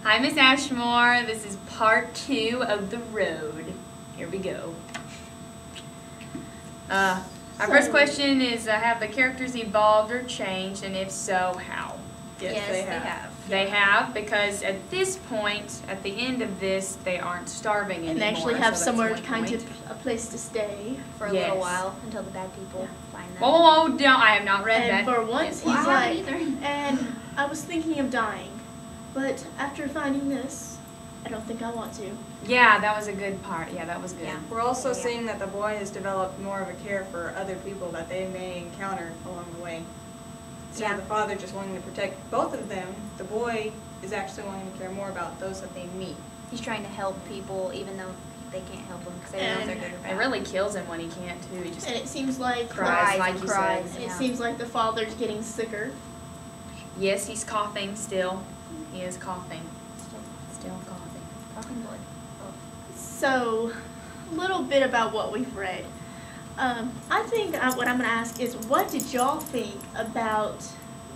Hi, Miss Ashmore. This is part 2 of The Road. Here we go. Our first question is, have the characters evolved or changed, and if so, how? Yes, they have. They have, because at this point, at the end of this, they aren't starving anymore. And they actually have so that's somewhere one kind point. of a place to stay. For a Yes. little while until the bad people find them. Whoa, no, I have not read And that. for once, Yes. he's Well, I haven't like, either. and I was thinking of dying, but after finding this, I don't think I want to. Yeah, that was a good part. Yeah, that was good. Yeah. We're also Yeah. seeing that the boy has developed more of a care for other people that they may encounter along the way. Instead Yeah. of the father just wanting to protect both of them, the boy is actually wanting to care more about those that they meet. He's trying to help people even though they can't help them because they don't know if they're good or bad. It really kills him when he can't, too. He just And it seems like cries, like and you cries. said. and it Yeah. seems like the father's getting sicker. Yes, he's coughing still. He is coughing. Still coughing. Talking blood. So, a little bit about what we've read. I think what I'm going to ask is, what did y'all think about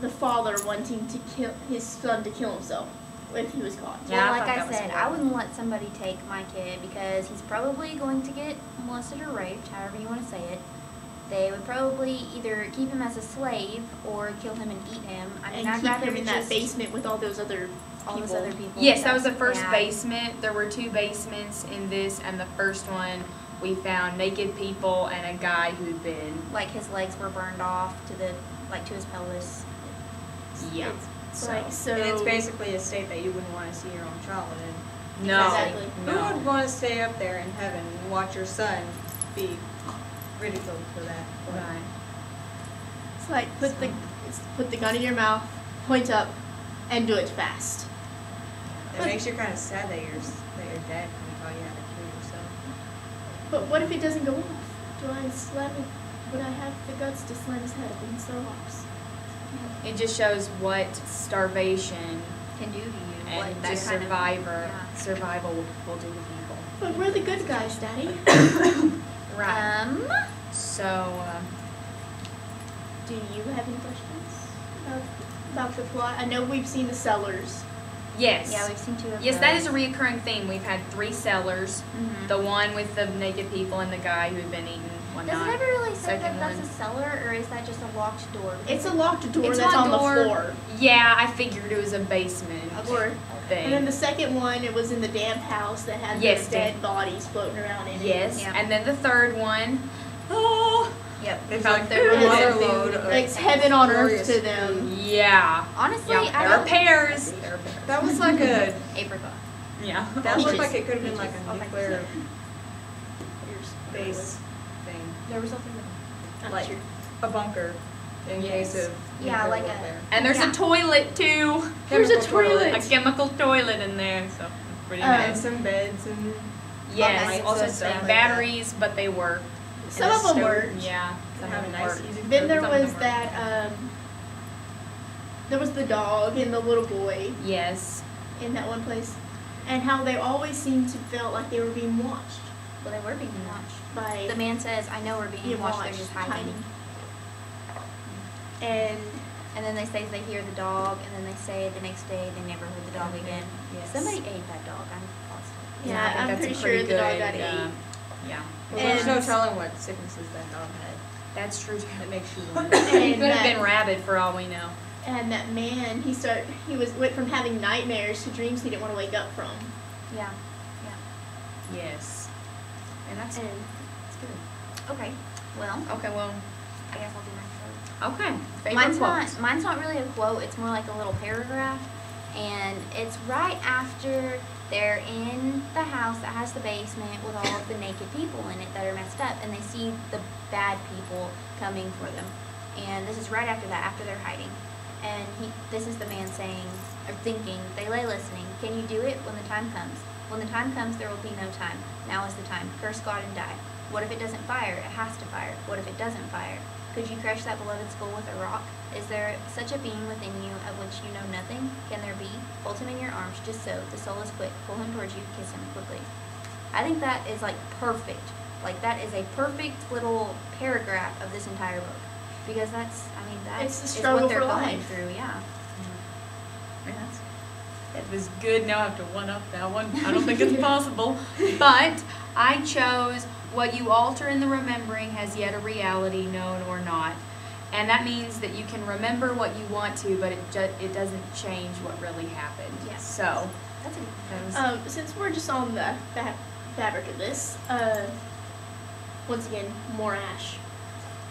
the father wanting to kill his son to kill himself if he was caught? Yeah, I Well, like thought I that was said, I horrible. wouldn't let somebody take my kid because he's probably going to get molested or raped, however you want to say it. They would probably either keep him as a slave or kill him and eat him. I mean, And I'd keep rather him in that just basement with all those other all those people. other people. Yes, that was the first Yeah. basement. There were 2 basements in this, and the first one we found naked people and a guy who'd been, Like his legs were burned off to to his pelvis. yeah. It's like, so. And it's basically a state that you wouldn't want to see your own child in. No, Exactly. Who no. would want to stay up there in heaven and watch your son be ridiculed for that? Right. It's like, put the gun in your mouth, point up, and do it fast. It makes you kind of sad that you're dead when you thought you had to kill yourself. But what if it doesn't go off? Would I have the guts to slam his head against the rocks? It just shows what starvation Can do to you. and what that just kind of- survival will do to people. But we're the good guys, Daddy. Right. So, Do you have any questions about the plot? I know we've seen the sellers. yes. Yeah, we've seen 2 of Yes, those. that is a reoccurring theme. We've had 3 sellers. Mhm. The one with the naked people and the guy who'd been eaten one Does it night. ever really say that Second that's one. a cellar, or is that just a locked door? It's a locked door It's that's on on the door. floor. Yeah, I figured it was a basement Or, thing. and then the second one, it was in the damp house that had Yes, the dead bodies floating around in it. yes, Yeah. and then the third one, oh, Yep. they It's found like their a It's- mother food. load of It's heaven on earth to glorious them. food. Yeah. Honestly, Yeah, I there are don't. pears. There are pears. That was like a. Apricot. Yeah. That looked Peaches. like it could have been like a Okay. nuclear base thing, There was something. like a bunker in Yes. case of Yeah, nuclear like a- warfare. And there's Yeah. a toilet too. There's a Chemical toilet. A chemical toilet in there, so it's pretty Um, And nice. some beds and Yes, lights also and some stuff like batteries, but they work. Some of them were. worked. Yeah. Some have of a them nice worked. easy. Then there Some of them was were. that, there was the dog and the little boy Yes. in that one place. And how they always seemed to feel like they were being watched Well, they were being watched. by The man says, "I know we're being watched. They're just hiding." And And then they say they hear the dog, and then they say the next day they never heard the dog again. Yes. Somebody ate that dog. I'm positive. Yeah, I think I'm that's a pretty sure the dog good, got ate. Yeah. Well, there's no And- telling what sicknesses that dog had. That's true too. That makes you wonder. It And could have that- been rabid for all we know. And that man, went from having nightmares to dreams he didn't want to wake up from. Yeah. Yes. And that's And good. Okay. Well, Okay, well, I guess I'll do mine first. okay. Favorite quote. Mine's not really a quote. It's more like a little paragraph, and it's right after they're in the house that has the basement with all of the naked people in it that are messed up, and they see the bad people coming for them. And this is right after that, after they're hiding. And this is the man saying, or thinking, they lay listening. Can you do it when the time comes? When the time comes, there will be no time. Now is the time. Curse God and die. What if it doesn't fire? It has to fire. What if it doesn't fire? Could you crush that beloved skull with a rock? Is there such a being within you of which you know nothing? Can there be? Hold him in your arms, just so. The soul is quick. Pull him towards you. Kiss him quickly. I think that is like perfect. Like that is a perfect little paragraph of this entire book. Because that's, I mean, It's the is struggle what they're for going life. through, yeah. Yeah, that's That was good. Now I have to one up that one. I don't think it's possible. But I chose what you alter in the remembering has yet a reality, known or not. And that means that you can remember what you want to, but it doesn't change what really happened. Yeah. So, That's a good that was, Since we're just on the fabric of this, once again, more ash.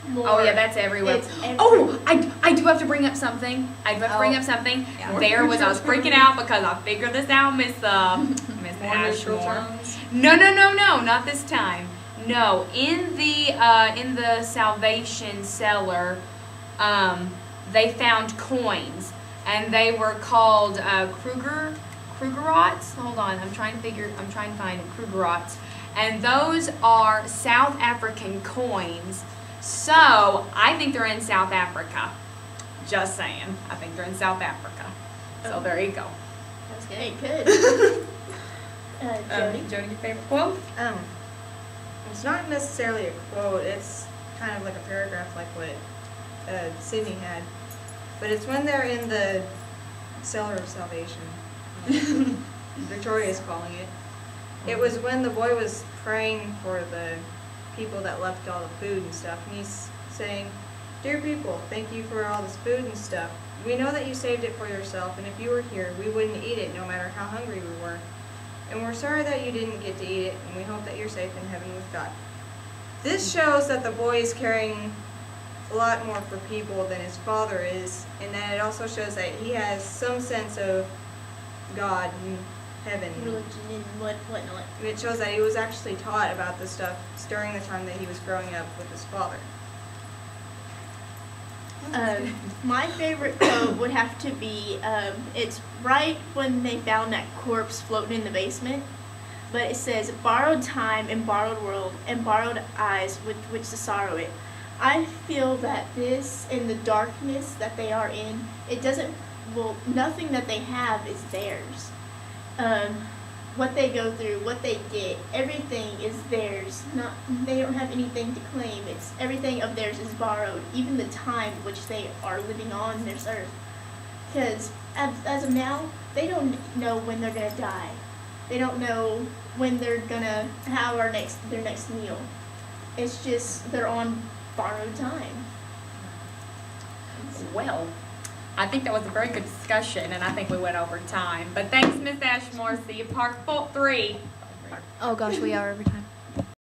More, oh yeah, that's everywhere. It's Oh, I do have to bring up something. I do have to bring up something. Yeah. There was I was freaking out because I figured this out, Miss More neutral Ashmore. tones. No, not this time. No, in the salvation cellar, they found coins, and they were called Krugerots. Hold on, I'm trying to find it. Krugerots, and those are South African coins. So I think they're in South Africa. Just saying, I think they're in South Africa. So there you go. That's good. Hey, good. Jody? Jody, your favorite quote? It's not necessarily a quote, it's kind of like a paragraph like what Sydney had. But it's when they're in the cellar of salvation. Victoria's calling it. It was when the boy was praying for the people that left all the food and stuff. And he's saying, "Dear people, thank you for all this food and stuff. We know that you saved it for yourself, and if you were here, we wouldn't eat it no matter how hungry we were. And we're sorry that you didn't get to eat it, and we hope that you're safe in heaven with God." This shows that the boy is caring a lot more for people than his father is, and then it also shows that he has some sense of God and heaven. Religion and whatnot. And it shows that he was actually taught about this stuff during the time that he was growing up with his father. My favorite quote would have to be, it's right when they found that corpse floating in the basement, but it says, "Borrowed time and borrowed world and borrowed eyes with which to sorrow it." I feel that this, in the darkness that they are in, nothing that they have is theirs. What they go through, what they get, everything is theirs. They don't have anything to claim. It's everything of theirs is borrowed, even the time which they are living on this earth. Because as of now, they don't know when they're gonna die. They don't know when they're gonna have their next meal. It's just they're on borrowed time. Well, I think that was a very good discussion, and I think we went over time. But thanks, Miss Ashmore. See you Park Fault 3. Oh gosh, we are every time.